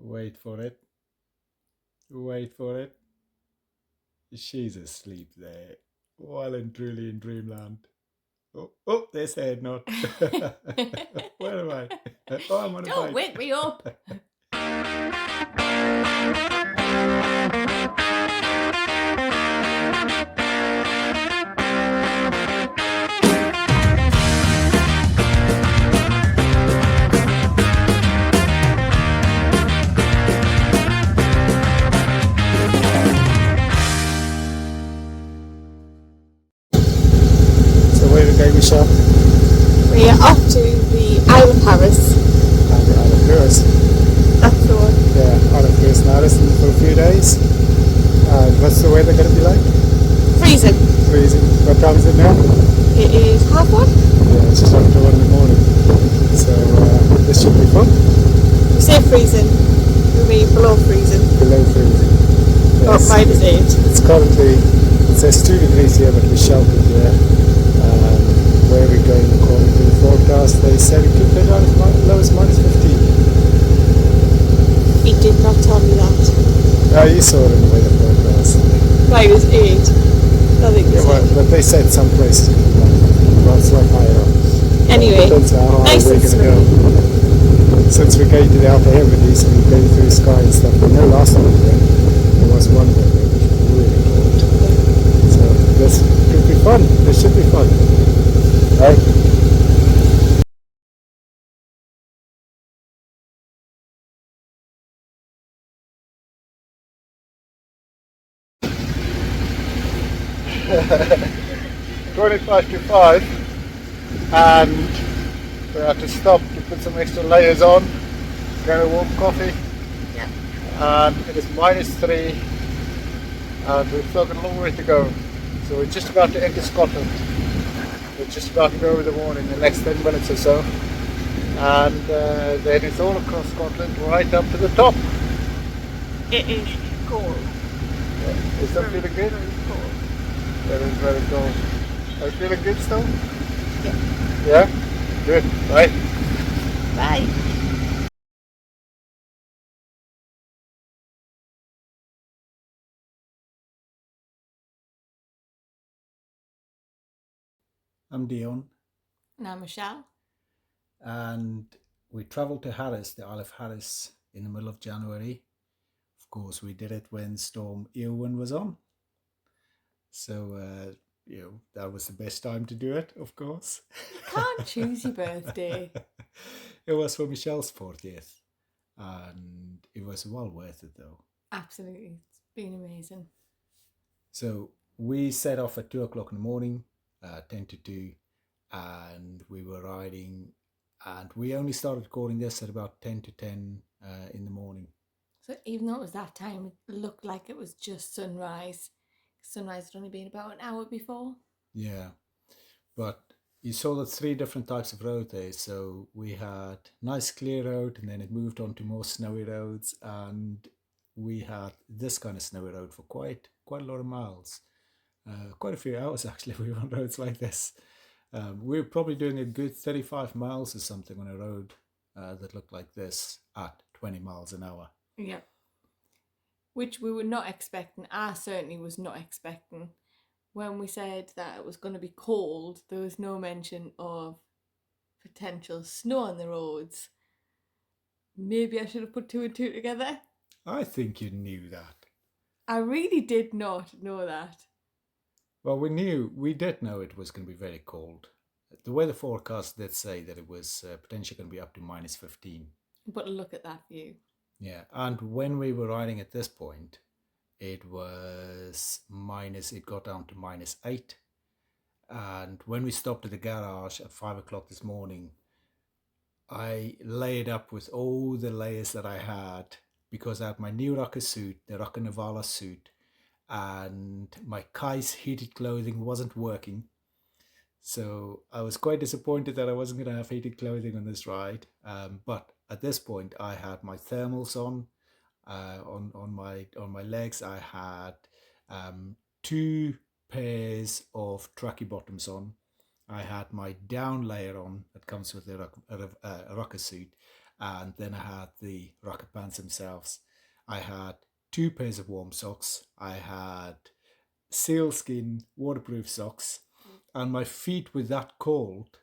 Wait for it. Wait for it. She's asleep there. Well and truly in dreamland. Oh, they said not. Where am I? Oh, I'm on a Don't bike. wake me up. So where are we going, Michelle? We are off to the Isle of Harris. And Isle of Lewis. That's the one. Yeah, Isle of Lewis and Harrison for a few days. And what's the weather going to be like? Freezing. Freezing. What time is it now? It is 1:30. Yeah, it's just after 1 in the morning. So this should be fun. We say freezing. We mean below freezing. Below freezing. Or Yes. -8. It's currently, it says 2 degrees here, but we're sheltered here. Where we're going according to the forecast, they said it could go down as low as -15. He did not tell me that. Oh, you saw it in the weather forecast. -8. I think Yeah, it's well, but they said some places could be well, it's like higher up. Anyway, Depends how high nice we're and going to go. Since we're going to the Upper Hebrides and we're going through the sky and stuff, we know last time we went, there was one day where it was really cold. So this could be fun. This should be fun. Right? 25 to 5, and we have to stop to put some extra layers on, get a warm coffee. Yeah. And it is -3, and we've still got a long way to go. So we're just about to enter Scotland. We're just about to go over the Warn in the next 10 minutes or so, and then it's all across Scotland right up to the top. It is cold. Yeah. Is that feeling good? Very cold. That is very cold. Are you feeling good still? Yeah. Yeah? Good. Right. Bye. I'm Dion, Now, Michelle. and we travelled to Harris, the Isle of Harris, in the middle of January. Of course, we did it when Storm Eowyn was on. So, that was the best time to do it, of course. You can't choose your birthday. It was for Michelle's 40th, and it was well worth it, though. Absolutely. It's been amazing. So, we set off at 2 o'clock in the morning, 10 to 2, and we were riding, and we only started recording this at about 10 to 10 in the morning. So even though it was that time, it looked like it was just sunrise. Sunrise had only been about an hour before. Yeah, but you saw the 3 different types of road there. So we had nice clear road, and then it moved on to more snowy roads, and we had this kind of snowy road for quite a lot of miles, quite a few hours actually. We were on roads like this. We were probably doing a good 35 miles or something on a road that looked like this at 20 miles an hour. Yeah. Which we were not expecting. I certainly was not expecting. When we said that it was going to be cold, there was no mention of potential snow on the roads. Maybe I should have put 2 and 2 together. I think you knew that. I really did not know that. Well, we did know it was going to be very cold. The weather forecast did say that it was potentially going to be up to -15. But look at that view. Yeah, and when we were riding at this point, it was it got down to -8. And when we stopped at the garage at 5 o'clock this morning, I laid up with all the layers that I had because I had my new Rocker suit, the Rocker Navala suit, and my Kai's heated clothing wasn't working. So I was quite disappointed that I wasn't going to have heated clothing on this ride. But at this point, I had my thermals on my legs. I had 2 pairs of tracky bottoms on. I had my down layer on that comes with the rocker suit, and then I had the rocket pants themselves. I had 2 pairs of warm socks. I had sealskin waterproof socks, and my feet were that cold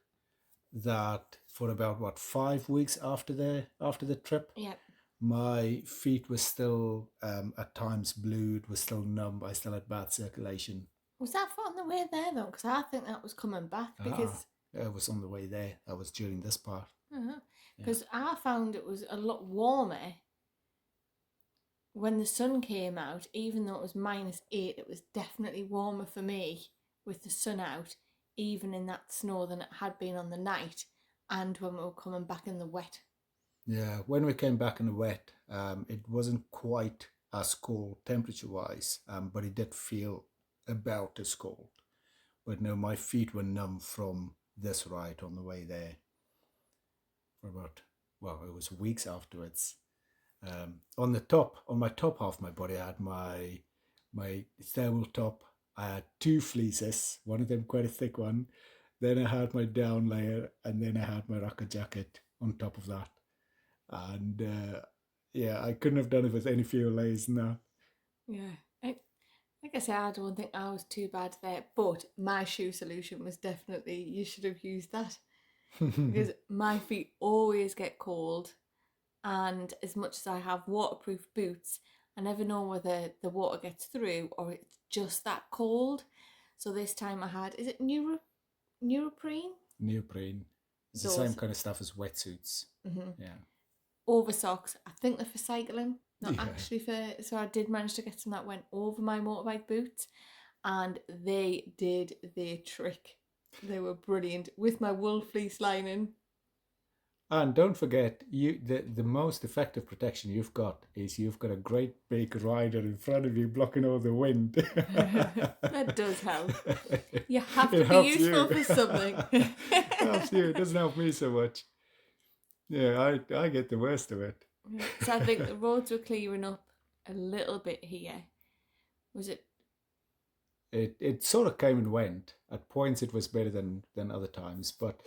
that for about 5 weeks after the trip, Yeah. my feet were still at times blued, were still numb. I still had bad circulation. Was that on the way there though? Because I think that was coming back because It was on the way there. That was during this part. because I found it was a lot warmer when the sun came out. Even though it was -8, it was definitely warmer for me with the sun out, even in that snow, than it had been on the night and when we were coming back in the wet. Yeah, when we came back in the wet, it wasn't quite as cold temperature-wise, but it did feel about as cold. But no, my feet were numb from this ride on the way there for it was weeks afterwards. On my top half of my body, I had my thermal top. I had 2 fleeces, one of them quite a thick one. Then I had my down layer, and then I had my rocket jacket on top of that. And I couldn't have done it with any fewer layers than that. Yeah. Like I said, I don't think I was too bad there, but my shoe solution was definitely, you should have used that. Because my feet always get cold, and as much as I have waterproof boots, I never know whether the water gets through or it's just that cold. So this time I had, is it neoprene? Neoprene. It's the same kind of stuff as wetsuits. Yeah. Over socks. I think they're for cycling, not actually for. So I did manage to get some that went over my motorbike boots, and they did their trick. They were brilliant with my wool fleece lining. And don't forget, the most effective protection you've got is you've got a great big rider in front of you blocking all the wind. That does help. You have to be useful for something. It helps you. It doesn't help me so much. Yeah, I get the worst of it. So I think the roads were clearing up a little bit here. Was it? It sort of came and went. At points it was better than other times, but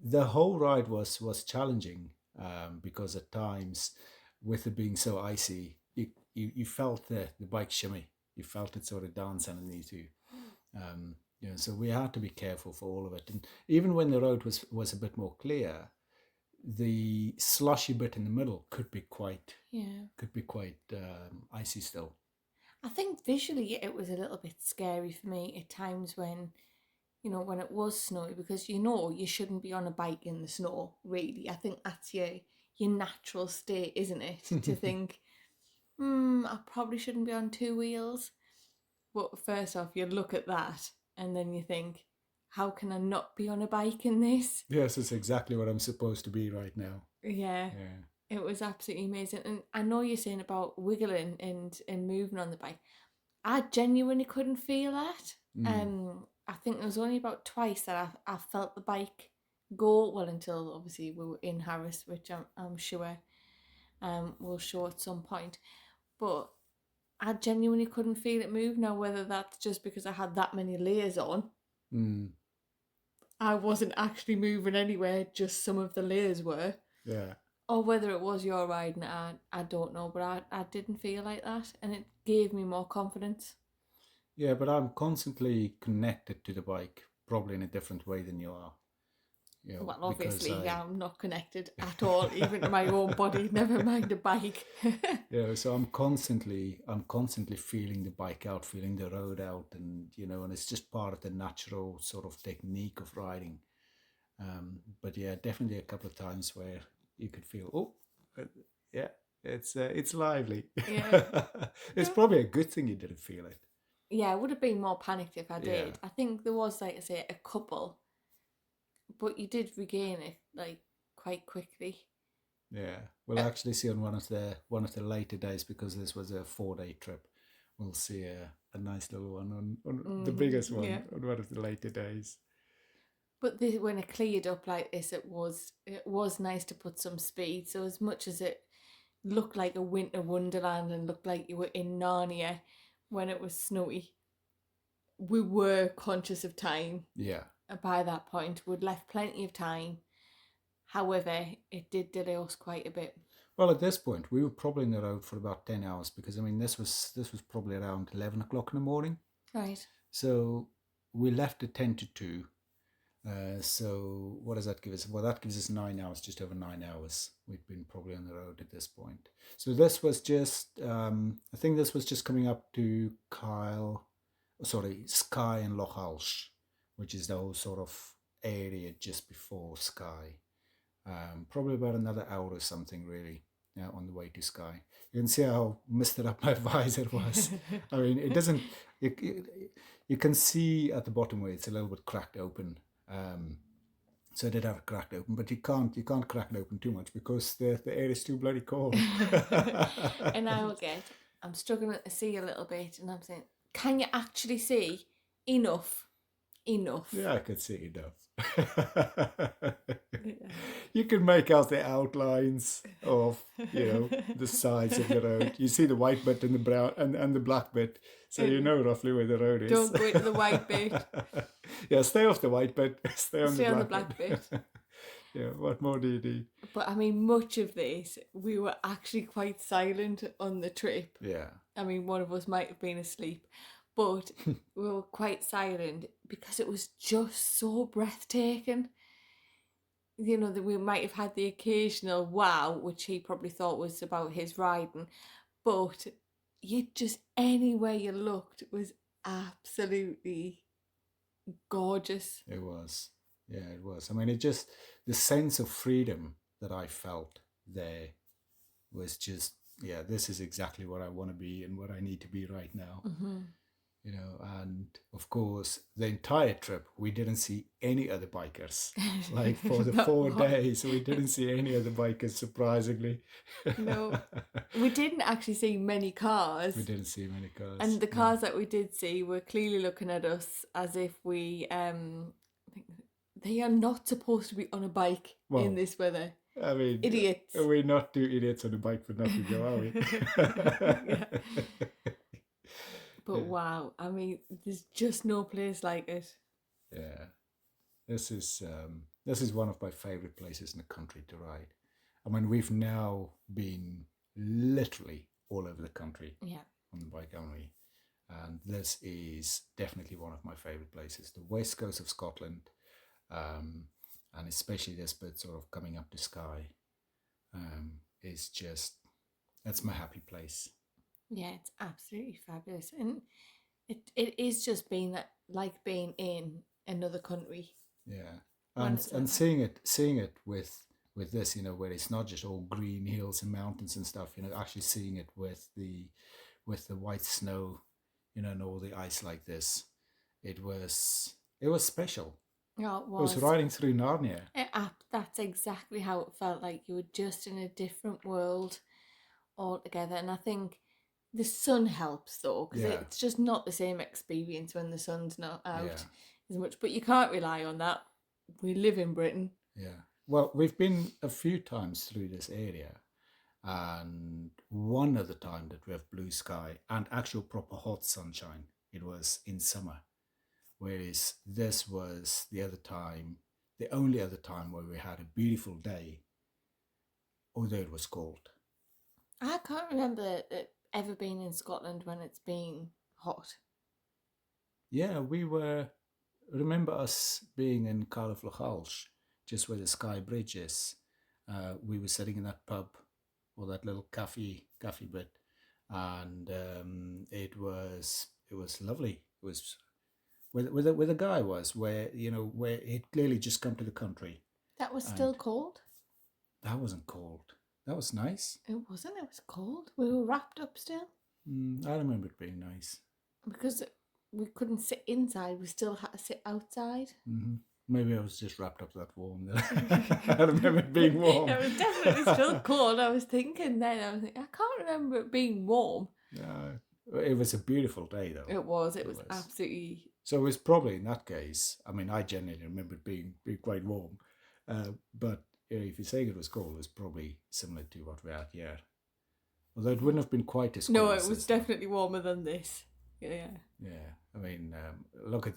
the whole ride was challenging because at times, with it being so icy, you felt the bike shimmy. You felt it sort of dance underneath you. So we had to be careful for all of it. And even when the road was a bit more clear, the slushy bit in the middle could be quite icy still. I think visually it was a little bit scary for me at times when it was snowy, because you shouldn't be on a bike in the snow, really. I think that's your natural state, isn't it? To think, I probably shouldn't be on 2 wheels. But first off, you look at that and then you think, how can I not be on a bike in this? Yes, it's exactly what I'm supposed to be right now. Yeah. It was absolutely amazing. And I know you're saying about wiggling and moving on the bike. I genuinely couldn't feel that. I think there was only about twice that I felt the bike go, well, until obviously we were in Harris, which I'm sure we'll show at some point. But I genuinely couldn't feel it move. Now, whether that's just because I had that many layers on, I wasn't actually moving anywhere, just some of the layers were. Yeah. Or whether it was your riding, I don't know, but I didn't feel like that, and it gave me more confidence. Yeah, but I'm constantly connected to the bike, probably in a different way than you are. Well, obviously, I'm not connected at all, even to my own body, never mind a bike. So I'm constantly feeling the bike out, feeling the road out, and and it's just part of the natural sort of technique of riding. But yeah, definitely a couple of times where you could feel, it's lively. Yeah. It's probably a good thing you didn't feel it. Yeah, I would have been more panicked if I did. Yeah. I think there was, like I say, a couple, but you did regain it quite quickly. Yeah, we'll actually see on one of the later days, because this was a 4-day trip. We'll see a nice little one on the biggest one on one of the later days. But when it cleared up like this, it was nice to put some speed. So as much as it looked like a winter wonderland and looked like you were in Narnia when it was snowy, we were conscious of time. Yeah. By that point, we'd left plenty of time, However, it did delay us quite a bit. Well, at this point, we were probably on the road for about 10 hours because, I mean, this was probably around 11 o'clock in the morning. Right. So we left at 10 to 2. So what does that give us? Well, that gives us 9 hours, just over 9 hours. We've been probably on the road at this point. So this was just, I think this was just coming up to Skye and Lochalsh, which is the whole sort of area just before Skye. Probably about another hour or something, really, on the way to Skye. You can see how messed up my visor was. I mean, it doesn't. You can see at the bottom where it's a little bit cracked open. So I did have it cracked open, but you can't crack it open too much because the air is too bloody cold. And I'm struggling to see a little bit, and I'm saying, can you actually see enough? Yeah, I could see enough. You can make out the outlines of the sides of the road. You see the white bit and the brown and the black bit, so you know roughly where the road is. Don't go into the white bit. Yeah, stay off the white bit. Stay on the the black bit. Yeah, what more do you do? But I mean, much of this, we were actually quite silent on the trip. Yeah. I mean, one of us might have been asleep, but we were quite silent because it was just so breathtaking. That we might have had the occasional wow, which he probably thought was about his riding, but anywhere you looked was absolutely gorgeous. It was. Yeah, it was. I mean, the sense of freedom that I felt there was just, yeah, this is exactly what I want to be and what I need to be right now. Mm-hmm. And of course, the entire trip, we didn't see any other bikers. Like for the 4 days, we didn't see any other bikers, surprisingly. No, we didn't actually see many cars. We didn't see many cars. And the cars that we did see were clearly looking at us as if we, they are not supposed to be on a bike in this weather. I mean, idiots. We're not two idiots on a bike for nothing, are we? Yeah. But wow, I mean, there's just no place like it. Yeah, this is one of my favorite places in the country to ride. I mean, we've now been literally all over the country on the bike, haven't we? And this is definitely one of my favorite places. The west coast of Scotland, and especially this bit sort of coming up to Skye, is just, that's my happy place. Yeah, it's absolutely fabulous, and it is just being in another country. Yeah, and seeing it with this, where it's not just all green hills and mountains and stuff. Actually seeing it with the white snow, and all the ice like this, it was special. Yeah, it was riding through Narnia. That's exactly how it felt. Like you were just in a different world altogether, and I think the sun helps though, because it's just not the same experience when the sun's not out as much. But you can't rely on that. We live in Britain. Yeah. Well, we've been a few times through this area, and one other time that we have blue sky and actual proper hot sunshine, it was in summer. Whereas this was the only other time where we had a beautiful day, although it was cold. I can't remember ever been in Scotland when it's been hot. Yeah, remember us being in Lochalsh, just where the Skye Bridge is. We were sitting in that pub or that little cafe bit, and it was lovely. It was where the guy was, where he'd clearly just come to the country. That was still cold? That wasn't cold. That was nice. It wasn't. It was cold. We were wrapped up still. I remember it being nice. Because we couldn't sit inside. We still had to sit outside. Mm-hmm. Maybe I was just wrapped up that warm. I remember it being warm. It was definitely still cold. I was thinking then, I can't remember it being warm. No, it was a beautiful day though. It was absolutely... So it was probably in that case, I mean, I genuinely remember it being quite warm. But if you're saying it was cold, it was probably similar to what we had here. Although it wouldn't have been quite as cold. No, it was definitely warmer than this. Yeah. Yeah, I mean, look at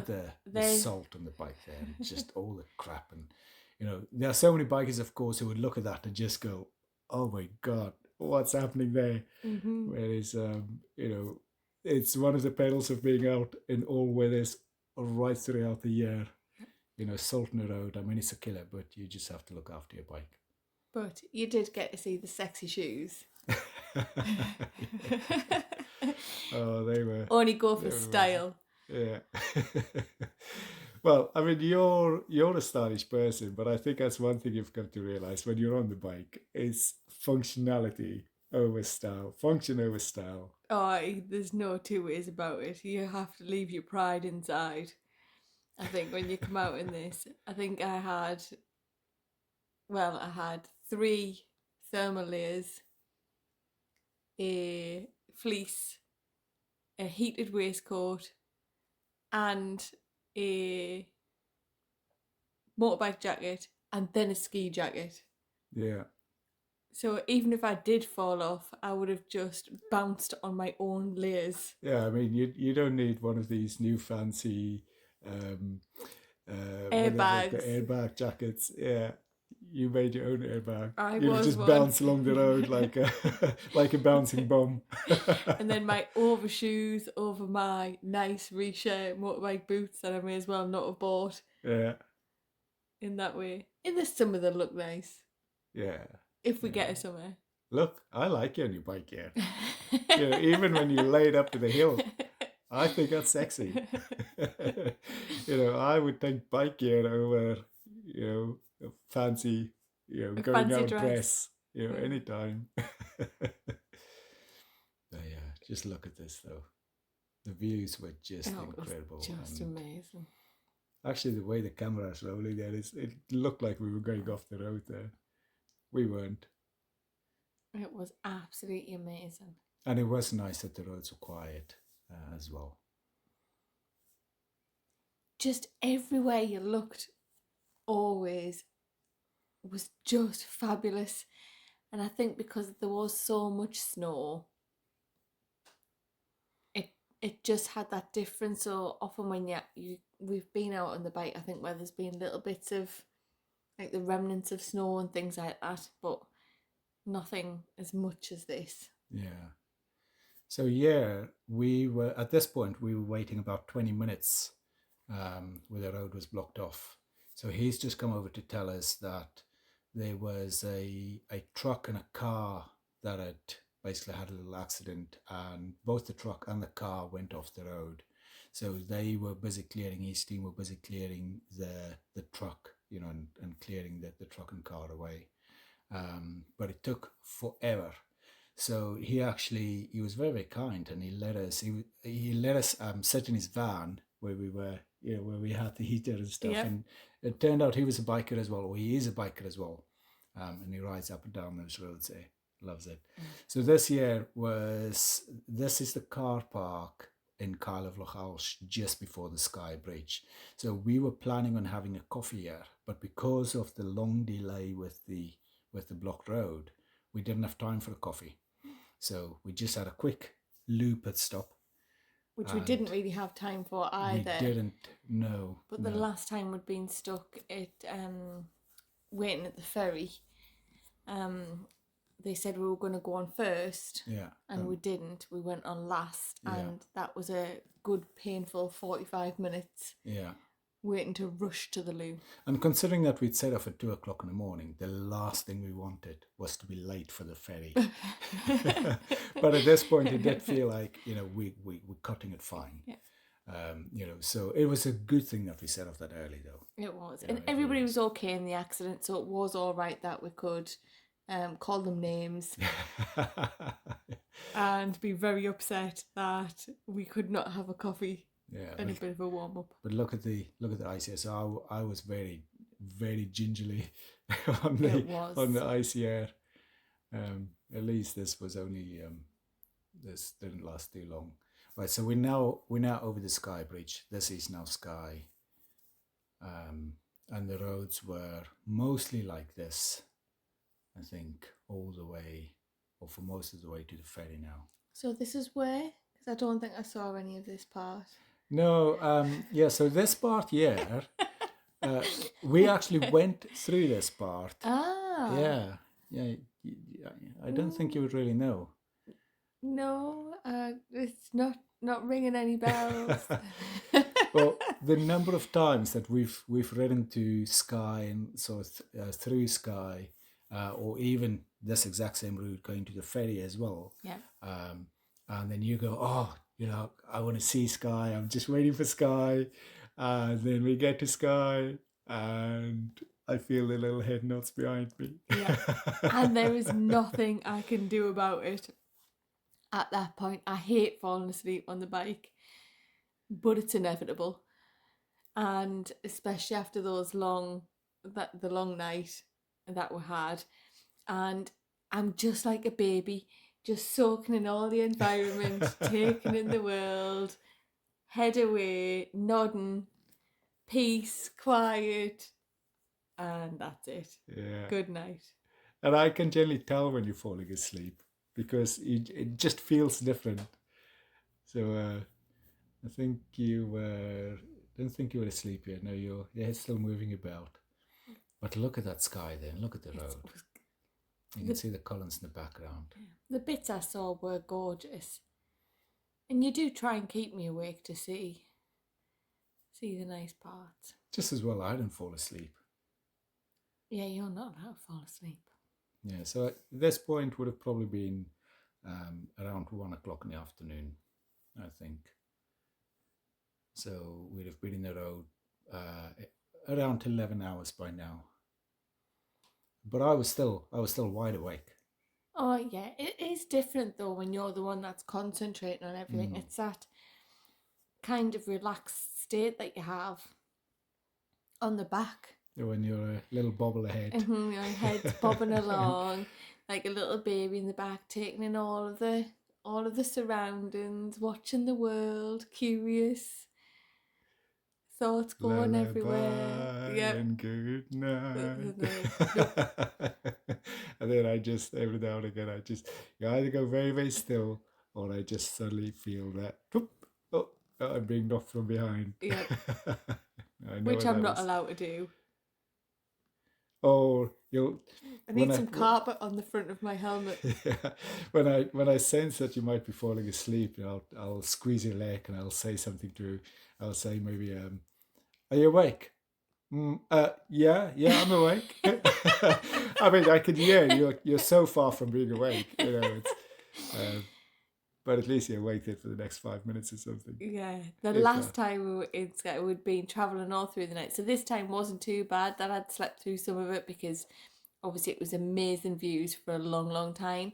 the salt on the bike there, and just all the crap, and there are so many bikers, of course, who would look at that and just go, "Oh my God, what's happening there?" Whereas, it's one of the perils of being out in all weathers right throughout the year. Salt in the road. I mean, it's a killer, but you just have to look after your bike. But you did get to see the sexy shoes. Oh, they were. Only go for style. Yeah. Well, I mean, you're a stylish person, but I think that's one thing you've come to realize when you're on the bike is functionality over style, function over style. Oh, there's no two ways about it. You have to leave your pride inside. I think when you come out in this, I think I had 3 thermal layers, a fleece, a heated waistcoat, and a motorbike jacket, and then a ski jacket. Yeah. So even if I did fall off, I would have just bounced on my own layers. Yeah, I mean, you don't need one of these new fancy Airbags. The airbag jackets. Yeah, you made your own airbag. I You was just one. bounce along the road like a bouncing bomb. And then my overshoes over my nice Risha motorbike boots that I may as well not have bought. Yeah. In that way. In the summer they look nice. Yeah. If we get a summer. Look, I like your new bike gear. Even when you lay it up to the hill, I think that's sexy. I would take bike gear over, a fancy, going fancy out dress. anytime. But yeah, just look at this though. The views were just incredible. It was just amazing. Actually, the way the camera is rolling there, it looked like we were going off the road there. We weren't. It was absolutely amazing. And it was nice that the roads were quiet as well. Just everywhere you looked, always was just fabulous. And I think because there was so much snow, it just had that difference. So often when we've been out on the bike, I think where there's been little bits of like the remnants of snow and things like that, but nothing as much as this. Yeah. So yeah, we were at this point we were waiting about 20 minutes where the road was blocked off. So he's just come over to tell us that there was a truck and a car that had basically had a little accident, and both the truck and the car went off the road. So they were busy clearing, his team were busy clearing the truck, and clearing the truck and car away. But it took forever. So he was very, very kind, and he let us sit in his van where we were, where we had the heater and stuff. Yep. And it turned out he was a biker as well, or he is a biker as well. And he rides up and down those roads there. Loves it. So this is the car park in Kyle of Lochalsh just before the Sky Bridge. So we were planning on having a coffee here, but because of the long delay with the blocked road, we didn't have time for a coffee. So we just had a quick loo pit stop. Which we didn't really have time for either. We didn't, no. But the last time we'd been stuck waiting at the ferry, they said we were going to go on first. Yeah. And we didn't. We went on last. Yeah. And that was a good, painful 45 minutes. Yeah. Waiting to rush to the loo. And considering that we'd set off at 2 o'clock in the morning, the last thing we wanted was to be late for the ferry. But at this point, it did feel like, we're cutting it fine. Yeah. So it was a good thing that we set off that early, though. It was. And everybody was okay in the accident, so it was all right that we could call them names and be very upset that we could not have a coffee. Yeah, and a bit of a warm up. But look at the ice. So I was very, very gingerly on the icy air. At least this was only this didn't last too long. Right, so we're now over the Sky Bridge. This is now Sky, and the roads were mostly like this, I think, all the way, or for most of the way to the ferry now. So this is where, because I don't think I saw any of this part. No, so this part here We actually went through this part. Ah. Yeah. I don't think you would really know. No, it's not ringing any bells. Well, the number of times that we've ridden to Skye and so through Skye, or even this exact same route going to the ferry as well. Yeah. And then you go, oh, I want to see Skye. I'm just waiting for Skye. And then we get to Skye, and I feel the little head knots behind me. Yeah. And there is nothing I can do about it at that point. I hate falling asleep on the bike, but it's inevitable. And especially after the long night that we had, and I'm just like a baby, just soaking in all the environment, taking in the world, head away, nodding, peace, quiet, and that's it. Yeah. Good night. And I can generally tell when you're falling asleep because it just feels different. So I think you were. Don't think you were asleep yet. No, your head's still moving about. But look at that sky then. Look at the road. You can see the columns in the background. The bits I saw were gorgeous. And you do try and keep me awake to see the nice parts. Just as well I didn't fall asleep. Yeah, you're not allowed to fall asleep. Yeah, so at this point would have probably been around 1 o'clock in the afternoon, I think. So we'd have been in the road around 11 hours by now. But I was still wide awake. Oh yeah, it is different though when you're the one that's concentrating on everything. It's that kind of relaxed state that you have on the back. When you're a little bobblehead. Your head's bobbing along like a little baby in the back, taking in all of the surroundings, watching the world, curious. Thoughts going everywhere. Yeah. And good night. And then I just, every now and again, you either go very, very still, or I just suddenly feel that, I'm being knocked from behind. Yeah. Which I'm not allowed to do. Oh, I need some carpet on the front of my helmet. Yeah. When I sense that you might be falling asleep, I'll squeeze your leg and I'll say something to you. I'll say maybe, are you awake? Yeah, I'm awake. I mean, I can hear you're so far from being awake. But at least you're awake there for the next 5 minutes or something. Yeah, the last time we were in Skye, we'd been travelling all through the night. So this time wasn't too bad that I'd slept through some of it because obviously it was amazing views for a long, long time.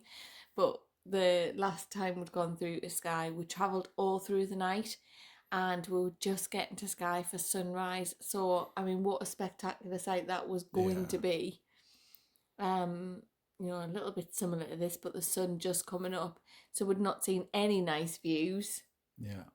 But the last time we'd gone through to Skye, we travelled all through the night and we were just getting to Skye for sunrise. So, I mean, what a spectacular sight that was going to be. A little bit similar to this, but the sun just coming up. So we'd not seen any nice views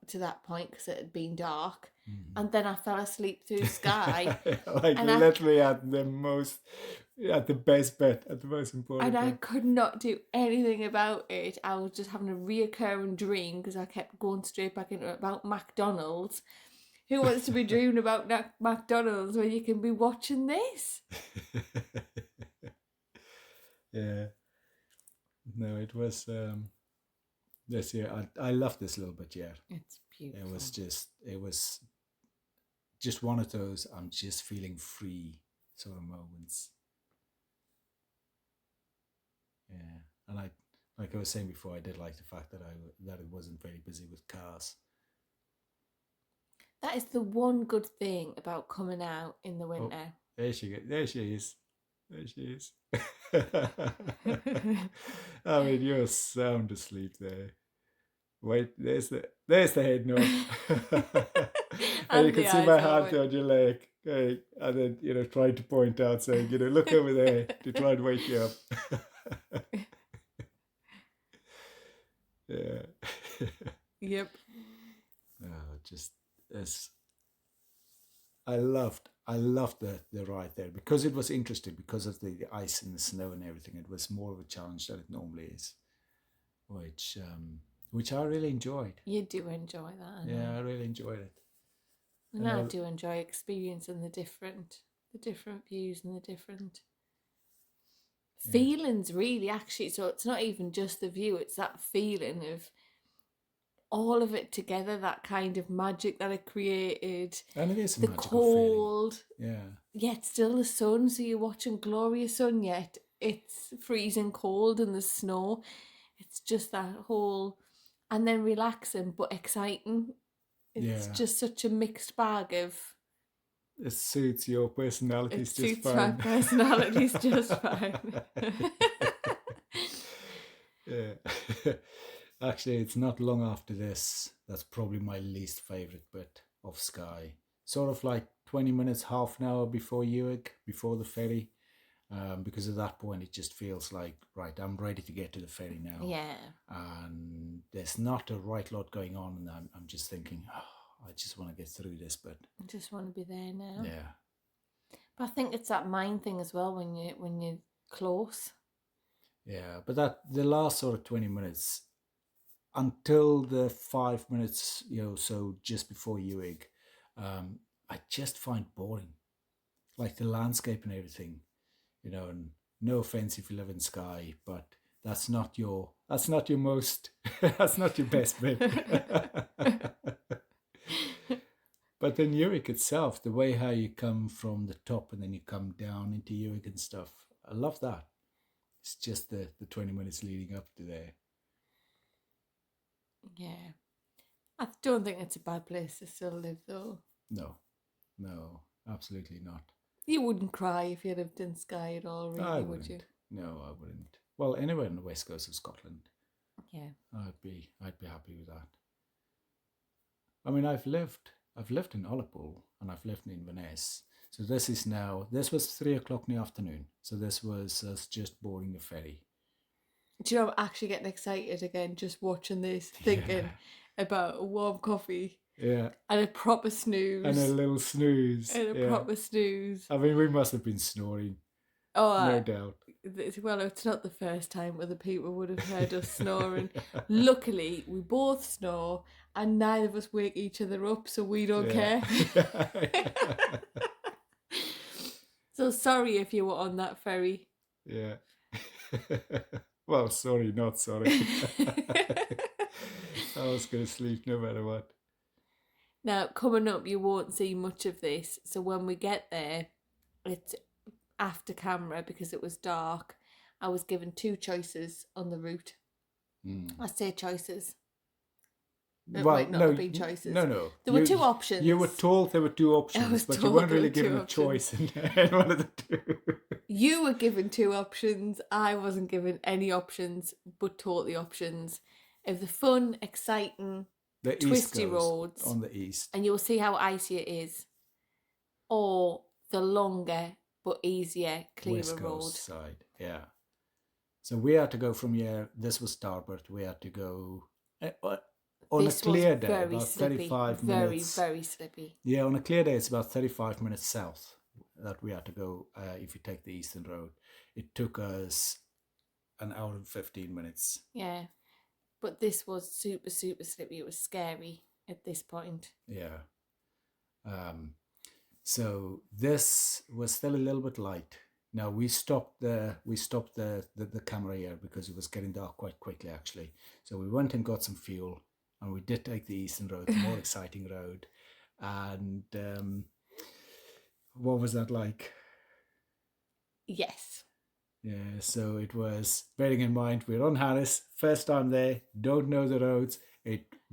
to that point because it had been dark. And then I fell asleep through Skye. Literally at the best bit, at the most important And I could not do anything about it. I was just having a reoccurring dream because I kept going straight back into it about McDonald's. Who wants to be dreaming about McDonald's when you can be watching this? Yeah. No, it was this year. I love this little bit. Yeah, it's beautiful. It was just one of those I'm just feeling free sort of moments. Yeah, and like I was saying before, I did like the fact that it wasn't very busy with cars. That is the one good thing about coming out in the winter. Oh, there she is. There she is. I mean, you're sound asleep there. Wait, there's the head nod. And you can see my hand on your leg. Okay, and then trying to point out, saying, look over there to try and wake you up. Yeah. Yep. No, just as I loved the ride there because it was interesting because of the ice and the snow and everything. It was more of a challenge than it normally is, which I really enjoyed. You do enjoy that. Yeah, I really enjoyed it. And I do enjoy experiencing the different views and the different feelings, really, actually. So it's not even just the view, it's that feeling of all of it together, that kind of magic that it created. And it is a the magical cold, feeling. yet still the sun, so you're watching glorious sun, yet it's freezing cold and the snow. It's just that whole, and then relaxing but exciting. It's just such a mixed bag of. It suits your personalities It just suits fine. my personalities just fine. Yeah. Actually, it's not long after this. That's probably my least favourite bit of Skye. Sort of like 20 minutes, half an hour before Uig, before the ferry. Because at that point, it just feels like, right, I'm ready to get to the ferry now. Yeah. And there's not a right lot going on. And I'm just thinking, oh, I just want to get through this bit. I just want to be there now. Yeah. But I think it's that mind thing as well when you're close. Yeah, but the last sort of 20 minutes, until the 5 minutes, so just before Uig, I just find boring. Like the landscape and everything, and no offense if you live in Skye, but that's not your most, that's not your best bit. But then Uig itself, the way how you come from the top and then you come down into Uig and stuff, I love that. It's just the 20 minutes leading up to there. Yeah. I don't think it's a bad place to still live, though. No, absolutely not. You wouldn't cry if you lived in Skye at all, really, would you? No, I wouldn't. Well, anywhere on the west coast of Scotland. Yeah. I'd be happy with that. I mean, I've lived in Ullapool and I've lived in Inverness. So this was 3 o'clock in the afternoon. So this was us just boarding the ferry. Do you know, I'm actually getting excited again just watching this, thinking about a warm coffee. Yeah. And a proper snooze. And a little snooze. And a proper snooze. I mean, we must have been snoring. Oh, no doubt. Well, it's not the first time other people would have heard us snoring. Luckily, we both snore and neither of us wake each other up, so we don't care. So sorry if you were on that ferry. Yeah. Well, sorry, not sorry. I was going to sleep no matter what. Now, coming up, you won't see much of this. So when we get there, it's after camera because it was dark. I was given 2 choices on the route. I say choices. It might not have been choices. No. There were 2 options. You were told there were 2 options, but you weren't really given a choice in one of the 2. You were given 2 options. I wasn't given any options, but taught the options of the fun, exciting, the twisty roads on the east, and you'll see how icy it is, or the longer but easier, clearer West road side. Yeah. So we had to go from here. This was starboard. We had to go on this a clear day, very about slippy, 35 minutes. Very slippy. Yeah, on a clear day, it's about 35 minutes south that we had to go. If you take the eastern road, it took us an hour and 15 minutes. Yeah. But this was super slippy. It was scary at this point. Yeah. So this was still a little bit light. Now we stopped the camera here because it was getting dark quite quickly, actually. So we went and got some fuel, and we did take the eastern road, the more exciting road. And what was that like? Yes. Yeah, so it was, bearing in mind we're on Harris, first time there, don't know the roads.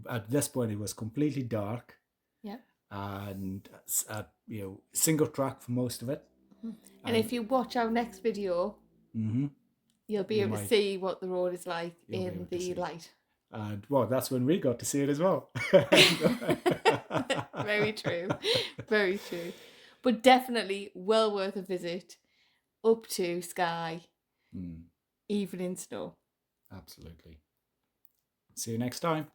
At this point it was completely dark. Yeah. And single track for most of it. And if you watch our next video, you'll be able to see what the road is like in the light. And well, that's when we got to see it as well. Very true. Very true. But definitely well worth a visit up to Skye, even in snow. Absolutely. See you next time.